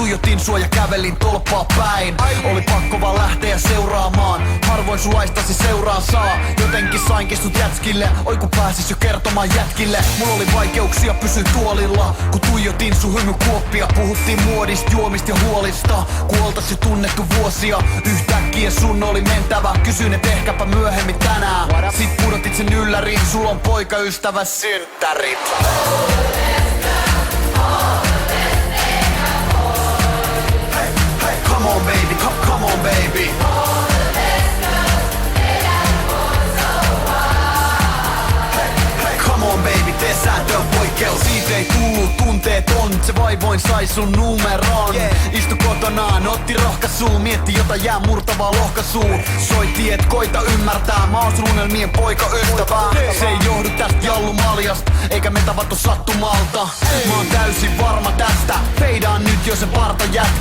tuijotin sua ja kävelin tolppaa päin. Oli pakko vaan lähteä seuraamaan, harvoin sulaistasi seuraa saa. Jotenkin sain kistut jätskille, oi kun pääsis jo kertomaan jätkille. Mulla oli vaikeuksia pysyä tuolilla, kun tuijotin sun hymykuoppia. Puhuttiin muodista, juomista ja huolista, kun oltais jo tunnettu vuosia. Yhtäkkiä sun oli mentävä, kysyin et ehkäpä myöhemmin tänään. Sit pudotit sen yllärin, sulla on poikaystävä synttärit. Come on baby, come on baby. Come on baby, tee sääntö on poikkeus. Siitä ei tullut tunteeton, se vaivoin sai sun numeron. Istu kotonaan, otti rohkaisuu, mietti jota jää murtavaa lohkaisuu. Soitti et koita ymmärtää, mä oon sun unelmien poikaystävä. Se ei johdu tästä jallumaljasta, eikä me tavattu sattumalta. Mä oon täysin varma tästä, feidaan nyt jo se parta jätkä.